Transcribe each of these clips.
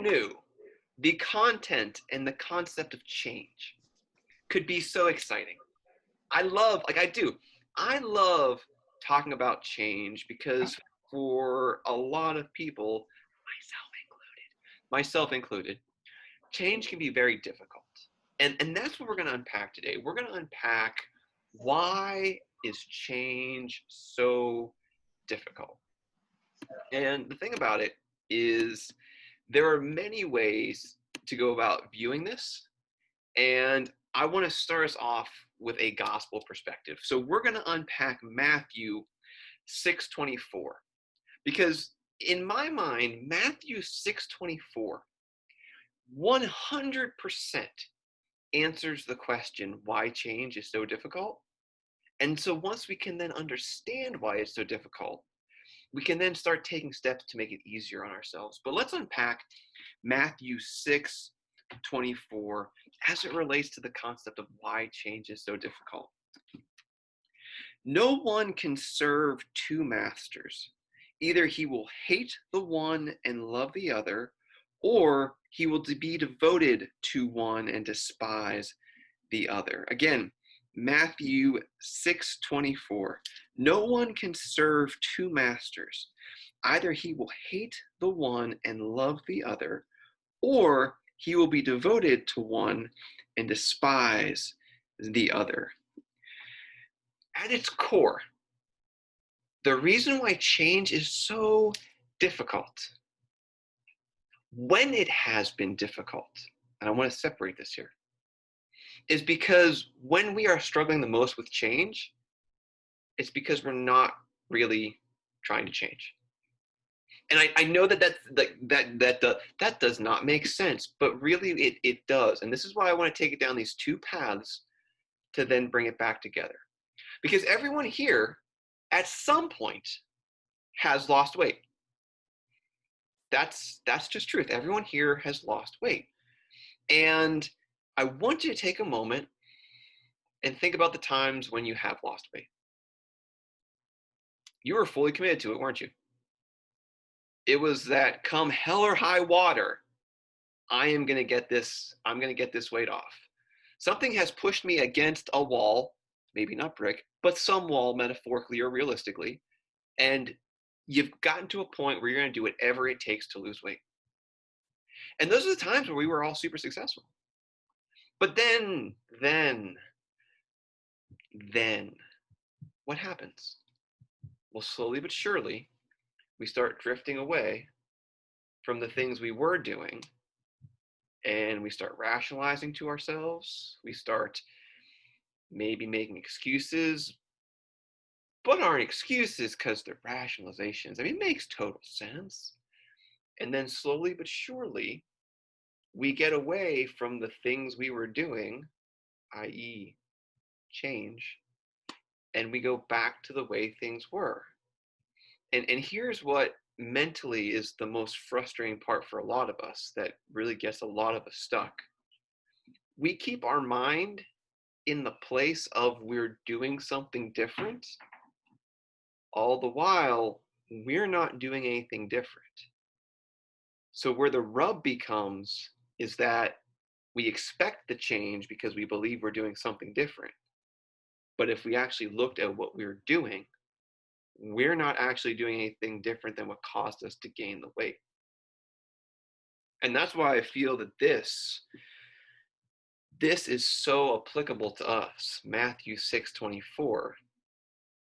knew the content and the concept of change could be so exciting? I love talking about change because for a lot of people, myself included, change can be very difficult. And that's what we're going to unpack today. We're going to unpack why is change so difficult. And the thing about it is there are many ways to go about viewing this. And I want to start us off with a gospel perspective. So we're going to unpack Matthew 6:24 because in my mind, Matthew 6:24 100% answers the question why change is so difficult. And so once we can then understand why it's so difficult, we can then start taking steps to make it easier on ourselves. But let's unpack Matthew 6:24 as it relates to the concept of why change is so difficult. No one can serve two masters. Either he will hate the one and love the other, or he will be devoted to one and despise the other. Again, Matthew 6:24. No one can serve two masters. Either he will hate the one and love the other, or he will be devoted to one and despise the other. At its core, the reason why change is so difficult, when it has been difficult, and I want to separate this here, is because when we are struggling the most with change, it's because we're not really trying to change. And I know that does not make sense, but really it does. And this is why I want to take it down these two paths to then bring it back together. Because everyone here at some point has lost weight. That's just truth. Everyone here has lost weight. And I want you to take a moment and think about the times when you have lost weight. You were fully committed to it, weren't you? It was that come hell or high water, I'm going to get this weight off. Something has pushed me against a wall, maybe not brick, but some wall, metaphorically or realistically, and you've gotten to a point where you're going to do whatever it takes to lose weight. And those are the times where we were all super successful. But then, what happens? Well, slowly but surely, we start drifting away from the things we were doing, and we start rationalizing to ourselves. We start maybe making excuses, but aren't excuses because they're rationalizations. I mean, it makes total sense. And then slowly but surely, we get away from the things we were doing, i.e., change, and we go back to the way things were. And here's what mentally is the most frustrating part for a lot of us that really gets a lot of us stuck. We keep our mind in the place of we're doing something different, all the while we're not doing anything different. So where the rub becomes is that we expect the change because we believe we're doing something different. But if we actually looked at what we were doing, we're not actually doing anything different than what caused us to gain the weight. And that's why I feel that this is so applicable to us, Matthew 6:24,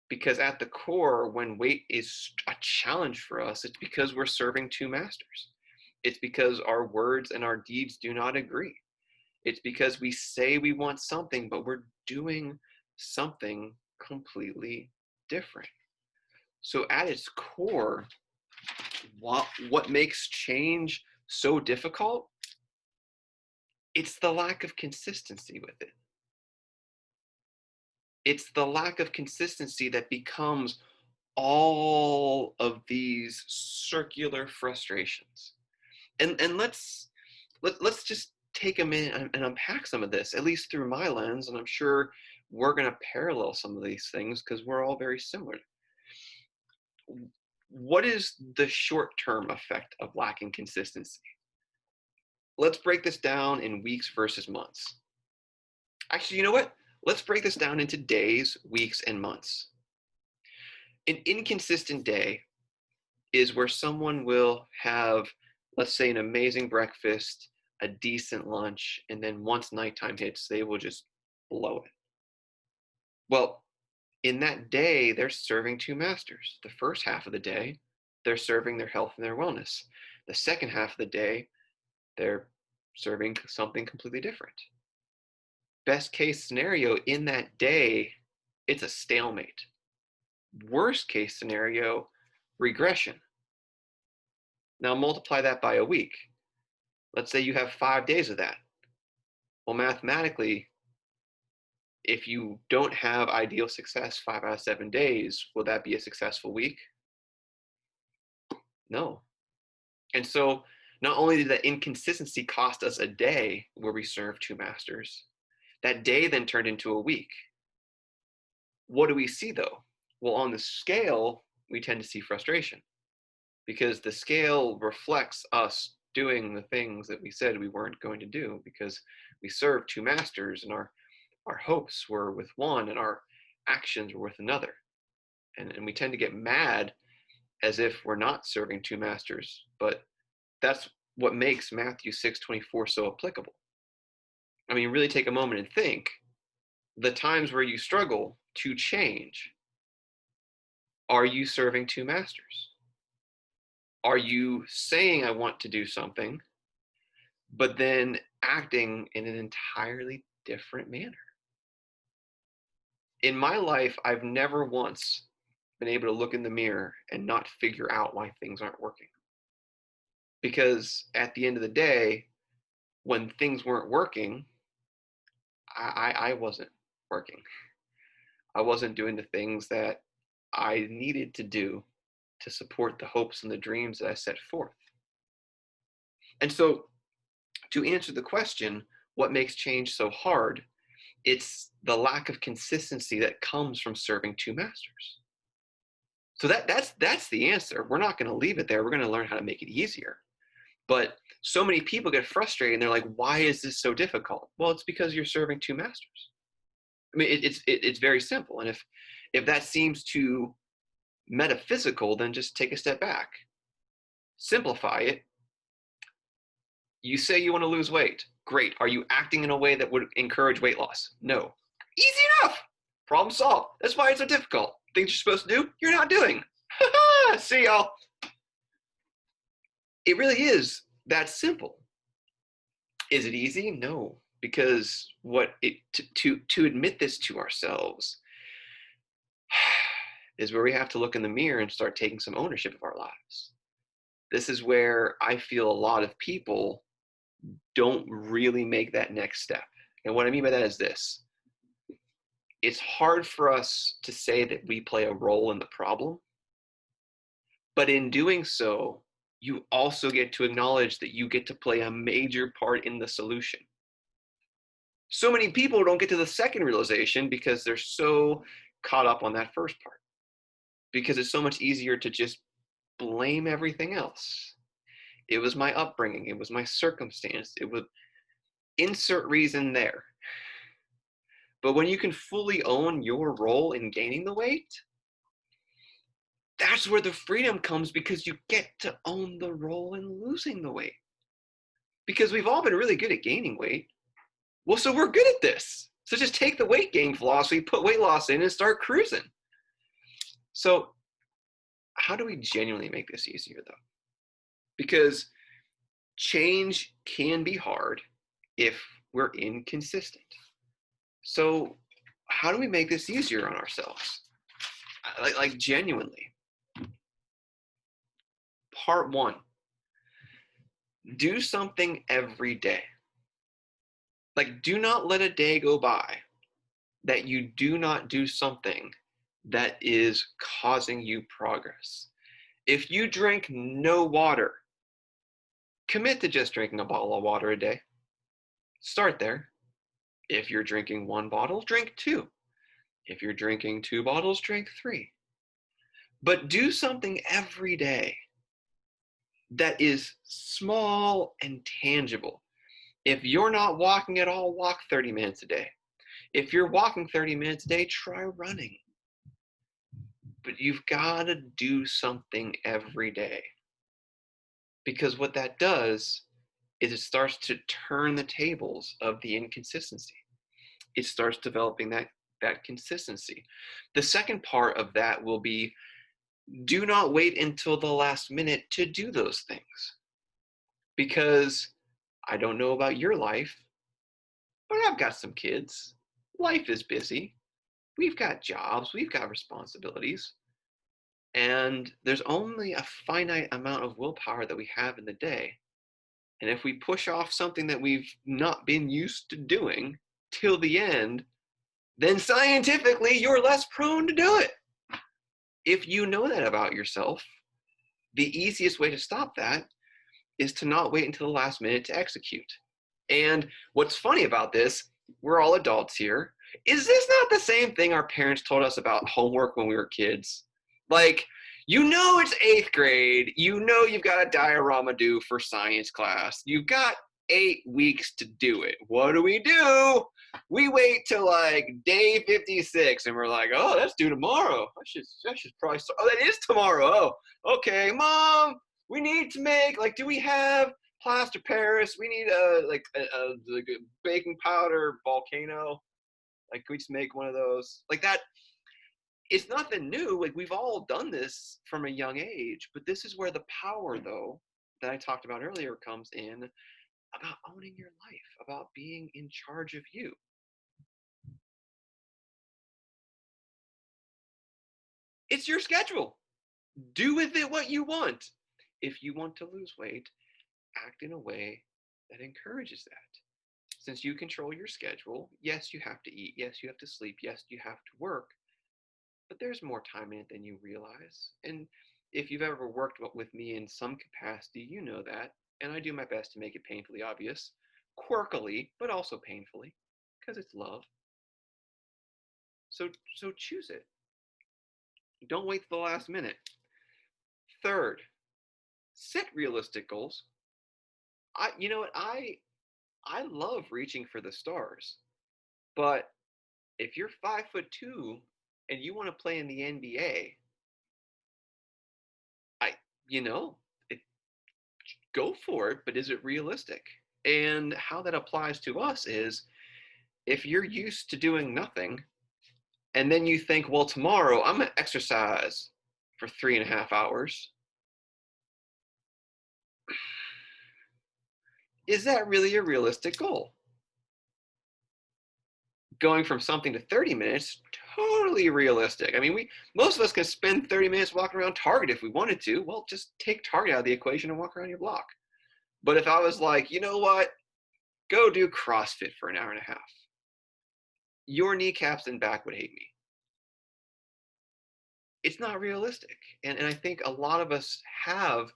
because at the core, when weight is a challenge for us, it's because we're serving two masters. It's because our words and our deeds do not agree. It's because we say we want something, but we're doing something completely different. So at its core, what makes change so difficult? It's the lack of consistency with it. It's the lack of consistency that becomes all of these circular frustrations. And let's just take a minute and unpack some of this, at least through my lens, and I'm sure we're going to parallel some of these things because we're all very similar. What is the short-term effect of lacking consistency? let's break this down in weeks versus months. Actually, you know what? Let's break this down into days, weeks, and months. An inconsistent day is where someone will have, let's say, an amazing breakfast, a decent lunch, and then once nighttime hits, they will just blow it. Well, in that day, they're serving two masters. The first half of the day, they're serving their health and their wellness. The second half of the day, they're serving something completely different. Best case scenario in that day, it's a stalemate. Worst case scenario, regression. Now multiply that by a week. Let's say you have 5 days of that. Well, mathematically, if you don't have ideal success 5 out of 7 days, will that be a successful week? No. And so not only did that inconsistency cost us a day where we served two masters, that day then turned into a week. What do we see though? Well, on the scale, we tend to see frustration because the scale reflects us doing the things that we said we weren't going to do because we served two masters and our hopes were with one and our actions were with another. And we tend to get mad as if we're not serving two masters, but that's what makes Matthew 6:24 so applicable. I mean, really take a moment and think the times where you struggle to change, are you serving two masters? Are you saying I want to do something, but then acting in an entirely different manner? In my life, I've never once been able to look in the mirror and not figure out why things aren't working. Because at the end of the day, when things weren't working, I wasn't working. I wasn't doing the things that I needed to do to support the hopes and the dreams that I set forth. And so, to answer the question, what makes change so hard? It's the lack of consistency that comes from serving two masters. So that's the answer. We're not going to leave it there. We're going to learn how to make it easier. But so many people get frustrated and they're like, why is this so difficult? Well, it's because you're serving two masters. I mean, it's very simple. And if that seems too metaphysical, then just take a step back. Simplify it. You say you want to lose weight. Great. Are you acting in a way that would encourage weight loss? No. Easy enough. Problem solved. That's why it's so difficult. Things you're supposed to do, you're not doing. See y'all. It really is that simple. Is it easy? No, because to admit this to ourselves is where we have to look in the mirror and start taking some ownership of our lives. This is where I feel a lot of people don't really make that next step. And what I mean by that is this. It's hard for us to say that we play a role in the problem, but in doing so, you also get to acknowledge that you get to play a major part in the solution. So many people don't get to the second realization because they're so caught up on that first part. Because it's so much easier to just blame everything else. It was my upbringing, it was my circumstance, it was insert reason there. But when you can fully own your role in gaining the weight, that's where the freedom comes because you get to own the role in losing the weight. Because we've all been really good at gaining weight. Well, so we're good at this. So just take the weight gain philosophy, put weight loss in, and start cruising. So how do we genuinely make this easier, though? Because change can be hard if we're inconsistent. So how do we make this easier on ourselves? Like genuinely. Part 1, do something every day. Like, do not let a day go by that you do not do something that is causing you progress. If you drink no water, commit to just drinking a bottle of water a day. Start there. If you're drinking 1 bottle, drink 2. If you're drinking 2 bottles, drink 3. But do something every day that is small and tangible. If you're not walking at all, walk 30 minutes a day. If you're walking 30 minutes a day, try running. But you've got to do something every day. Because what that does is it starts to turn the tables of the inconsistency. It starts developing that consistency. The second part of that will be, do not wait until the last minute to do those things. Because I don't know about your life, but I've got some kids. Life is busy. We've got jobs, we've got responsibilities. And there's only a finite amount of willpower that we have in the day. And if we push off something that we've not been used to doing till the end, then scientifically you're less prone to do it. If you know that about yourself, the easiest way to stop that is to not wait until the last minute to execute. And what's funny about this, we're all adults here. Is this not the same thing our parents told us about homework when we were kids? Like, you know it's 8th grade. You know you've got a diorama due for science class. You've got 8 weeks to do it. What do? We wait till like day 56 and we're like, oh, that's due tomorrow. I should probably start. Oh, that is tomorrow. Oh, okay, Mom, we need to make, like, do we have plaster Paris? We need like a baking powder volcano. Like, can we just make one of those? Like that, it's nothing new. Like, we've all done this from a young age, but this is where the power, though, that I talked about earlier comes in, about owning your life, about being in charge of you. It's your schedule. Do with it what you want. If you want to lose weight, act in a way that encourages that. Since you control your schedule, yes, you have to eat, yes, you have to sleep, yes, you have to work, but there's more time in it than you realize. And if you've ever worked with me in some capacity, you know that. And I do my best to make it painfully obvious, quirkily, but also painfully, because it's love. So choose it. Don't wait till the last minute. Third, set realistic goals. You know what, I love reaching for the stars, but if you're 5'2" and you want to play in the NBA, I you know it, go for it, but is it realistic? And how that applies to us is, if you're used to doing nothing, and then you think, well, tomorrow I'm gonna exercise for 3.5 hours. Is that really a realistic goal? Going from something to 30 minutes, totally realistic. I mean, most of us can spend 30 minutes walking around Target if we wanted to. Well, just take Target out of the equation and walk around your block. But if I was like, you know what, go do CrossFit for an hour and a half, your kneecaps and back would hate me. It's not realistic. And I think a lot of us have,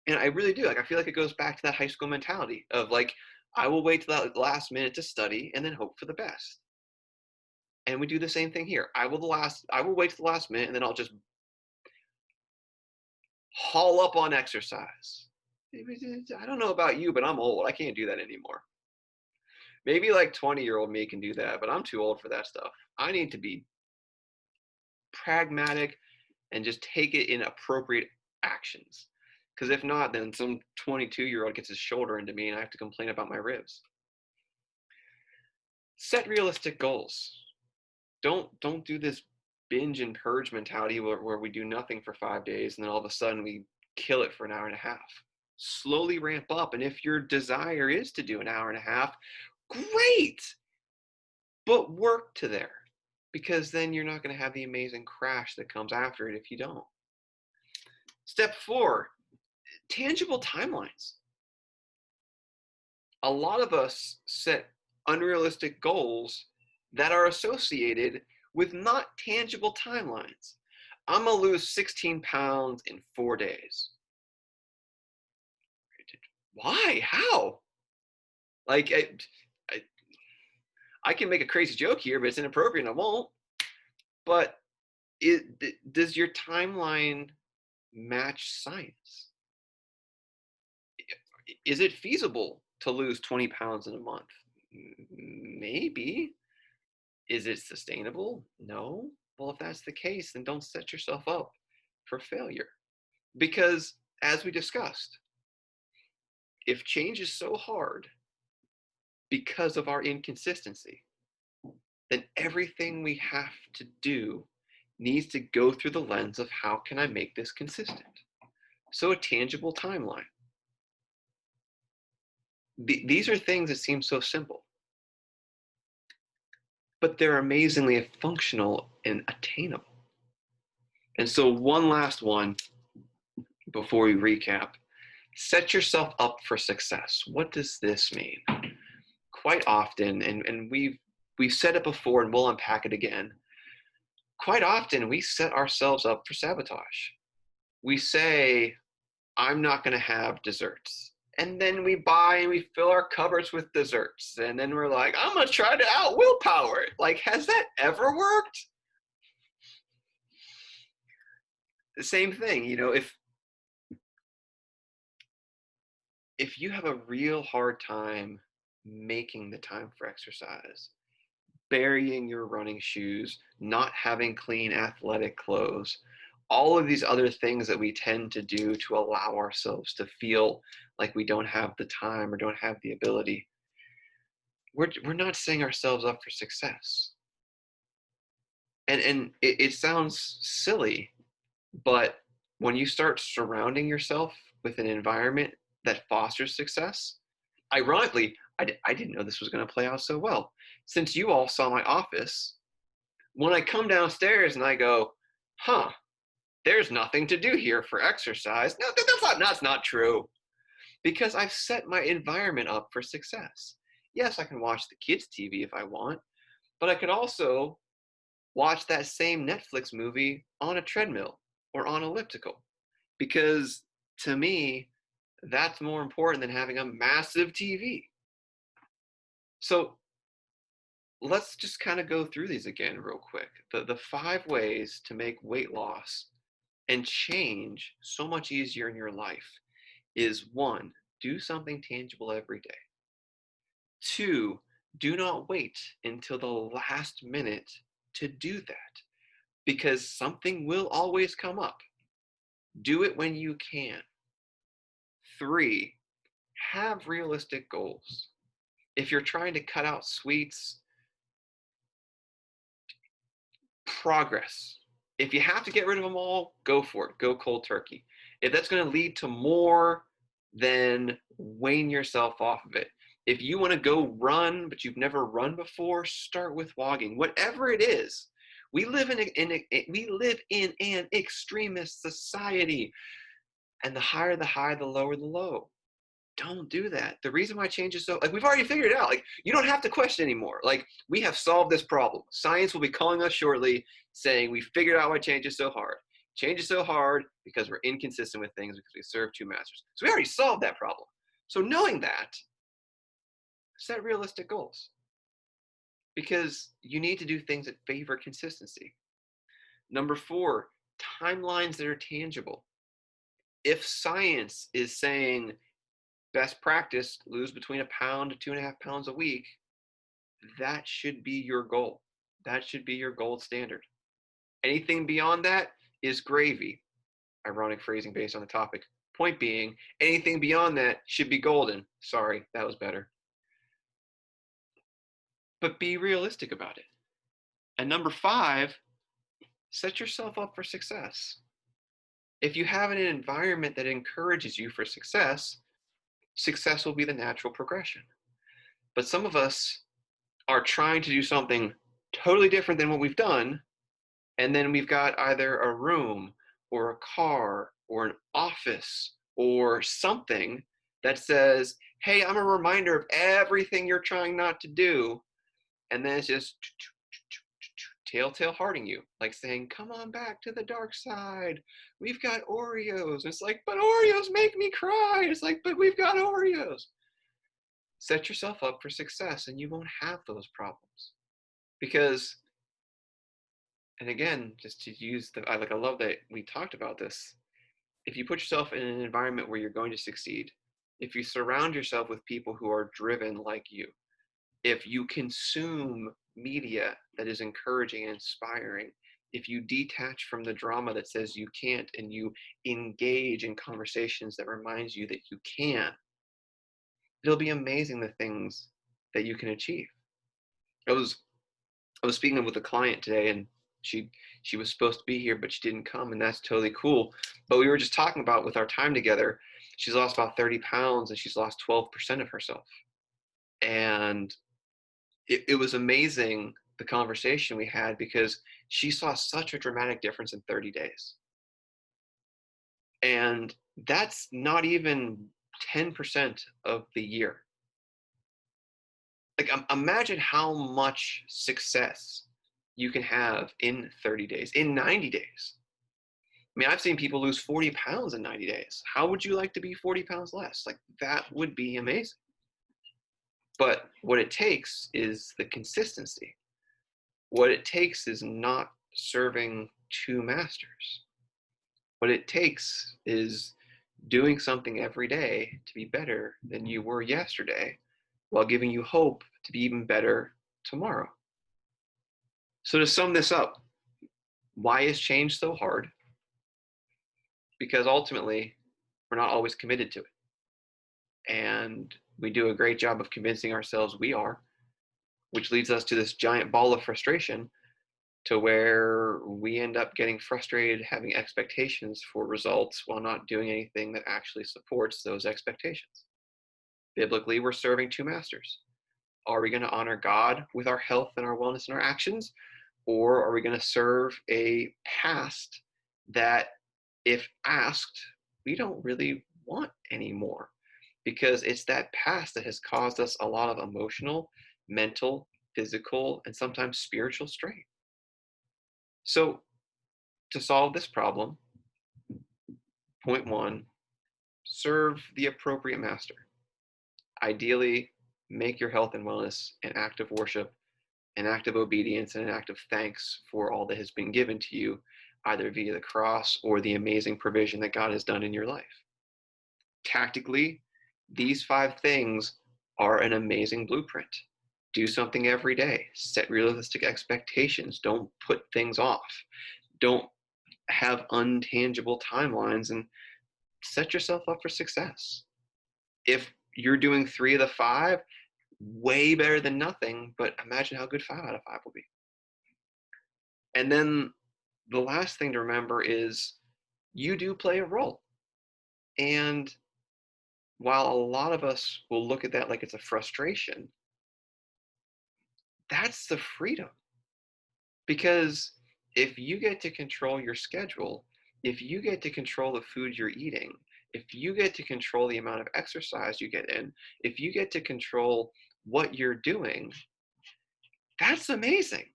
and I really do, like, I feel like it goes back to that high school mentality of like, I will wait till that last minute to study and then hope for the best. And we do the same thing here. I will wait to the last minute and then I'll just haul up on exercise. I don't know about you, but I'm old. I can't do that anymore. Maybe like 20-year-old me can do that, but I'm too old for that stuff. I need to be pragmatic and just take it in appropriate actions. Because if not, then some 22-year-old gets his shoulder into me and I have to complain about my ribs. Set realistic goals. Don't do this binge and purge mentality where we do nothing for 5 days and then all of a sudden we kill it for an hour and a half. Slowly ramp up, and if your desire is to do an hour and a half, great, but work to there, because then you're not going to have the amazing crash that comes after it if you don't. Step 4, tangible timelines. A lot of us set unrealistic goals that are associated with not tangible timelines. I'm gonna lose 16 pounds in 4 days. Why? How? Like, I can make a crazy joke here, but it's inappropriate and I won't. But does your timeline match science? Is it feasible to lose 20 pounds in a month? Maybe. Is it sustainable? No. Well, if that's the case, then don't set yourself up for failure. Because as we discussed, if change is so hard because of our inconsistency, then everything we have to do needs to go through the lens of how can I make this consistent? So a tangible timeline. These are things that seem so simple, but they're amazingly functional and attainable. And so one last one before we recap. Set yourself up for success. What does this mean? Quite often, and we've said it before and we'll unpack it again, quite often we set ourselves up for sabotage. We say, I'm not going to have desserts. And then we buy and we fill our cupboards with desserts. And then we're like, I'm going to try to out willpower it. Like, has that ever worked? The same thing, if you have a real hard time making the time for exercise, burying your running shoes, not having clean athletic clothes, all of these other things that we tend to do to allow ourselves to feel like we don't have the time or don't have the ability, we're not setting ourselves up for success. And it sounds silly, but when you start surrounding yourself with an environment that fosters success, ironically, I didn't know this was going to play out so well. Since you all saw my office, when I come downstairs and I go, there's nothing to do here for exercise. No, that's not true. Because I've set my environment up for success. Yes, I can watch the kids' TV if I want, but I could also watch that same Netflix movie on a treadmill or on elliptical. Because to me, that's more important than having a massive TV. So let's just kind of go through these again real quick. The 5 ways to make weight loss and change so much easier in your life is 1, do something tangible every day. 2, do not wait until the last minute to do that, because something will always come up. Do it when you can. 3, have realistic goals. If you're trying to cut out sweets, progress. If you have to get rid of them all, go for it. Go cold turkey. If that's going to lead to more, then wane yourself off of it. If you want to go run, but you've never run before, start with walking. Whatever it is, we live in an extremist society, and the higher the high, the lower the low. Don't do that. The reason why change is so, like, we've already figured it out. Like, you don't have to question anymore. Like, we have solved this problem. Science will be calling us shortly saying we figured out why change is so hard. Change is so hard because we're inconsistent with things, because we serve 2 masters. So we already solved that problem. So knowing that, set realistic goals, because you need to do things that favor consistency. Number 4, timelines that are tangible. If science is saying best practice, lose between 1 pound to 2.5 pounds a week, that should be your goal. That should be your gold standard. Anything beyond that is gravy. Ironic phrasing based on the topic. Point being, anything beyond that should be golden. Sorry, that was better. But be realistic about it. And number 5, set yourself up for success. If you have an environment that encourages you for success, success will be the natural progression. But some of us are trying to do something totally different than what we've done, and then we've got either a room or a car or an office or something that says, hey, I'm a reminder of everything you're trying not to do, and then it's just telltale hearting you, like saying, come on back to the dark side, we've got Oreos. It's like, but Oreos make me cry. It's like, but we've got Oreos. Set yourself up for success and you won't have those problems. Because, and again, just to use I love that we talked about this. If you put yourself in an environment where you're going to succeed, if you surround yourself with people who are driven like you, if you consume media that is encouraging and inspiring, if you detach from the drama that says you can't and you engage in conversations that reminds you that you can, it'll be amazing the things that you can achieve. I was I was speaking with a client today, and she was supposed to be here, but she didn't come, and that's totally cool. But we were just talking about with our time together, she's lost about 30 pounds and she's lost 12% of herself. And it was amazing the conversation we had because she saw such a dramatic difference in 30 days. And that's not even 10% of the year. Like, imagine how much success you can have in 30 days, in 90 days. I mean, I've seen people lose 40 pounds in 90 days. How would you like to be 40 pounds less? Like, that would be amazing. But what it takes is the consistency. What it takes is not serving two masters. What it takes is doing something every day to be better than you were yesterday while giving you hope to be even better tomorrow. So to sum this up, why is change so hard? Because ultimately, we're not always committed to it. And we do a great job of convincing ourselves we are, which leads us to this giant ball of frustration to where we end up getting frustrated, having expectations for results while not doing anything that actually supports those expectations. Biblically, we're serving two masters. Are we going to honor God with our health and our wellness and our actions? Or are we going to serve a past that, if asked, we don't really want anymore? Because it's that past that has caused us a lot of emotional, mental, physical, and sometimes spiritual strain. So, to solve this problem, point one, serve the appropriate master. Ideally, make your health and wellness an act of worship, an act of obedience, and an act of thanks for all that has been given to you, either via the cross or the amazing provision that God has done in your life. Tactically, these 5 things are an amazing blueprint. Do something every day. Set realistic expectations. Don't put things off. Don't have untangible timelines, and set yourself up for success. If you're doing 3 of the 5, way better than nothing, but imagine how good 5 out of 5 will be. And then the last thing to remember is you do play a role. And while a lot of us will look at that like it's a frustration, that's the freedom. Because if you get to control your schedule, if you get to control the food you're eating, if you get to control the amount of exercise you get in, if you get to control what you're doing, that's amazing.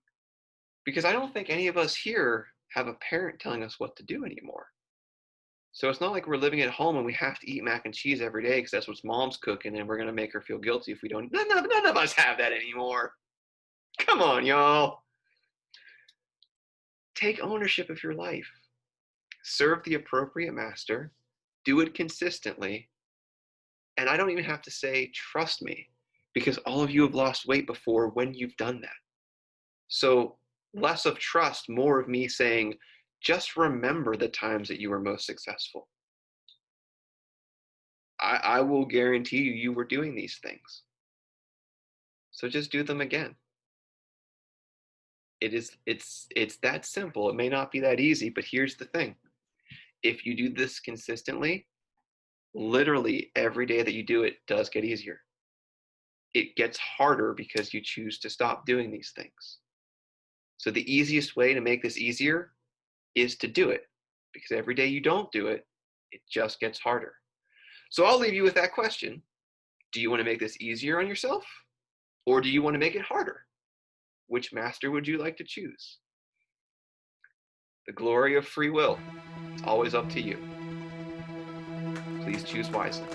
Because I don't think any of us here have a parent telling us what to do anymore. So it's not like we're living at home and we have to eat mac and cheese every day because that's what mom's cooking and we're going to make her feel guilty if we don't. None of us have that anymore. Come on, y'all. Take ownership of your life. Serve the appropriate master. Do it consistently. And I don't even have to say, trust me, because all of you have lost weight before when you've done that. So less of trust, more of me saying, just remember the times that you were most successful. I will guarantee you were doing these things. So just do them again. It's that simple. It may not be that easy, but here's the thing. If you do this consistently, literally every day that you do it does get easier. It gets harder because you choose to stop doing these things. So the easiest way to make this easier is to do it, because every day you don't do it, it just gets harder. So I'll leave you with that question. Do you want to make this easier on yourself, or do you want to make it harder? Which master would you like to choose? The glory of free will. It's always up to you. Please choose wisely.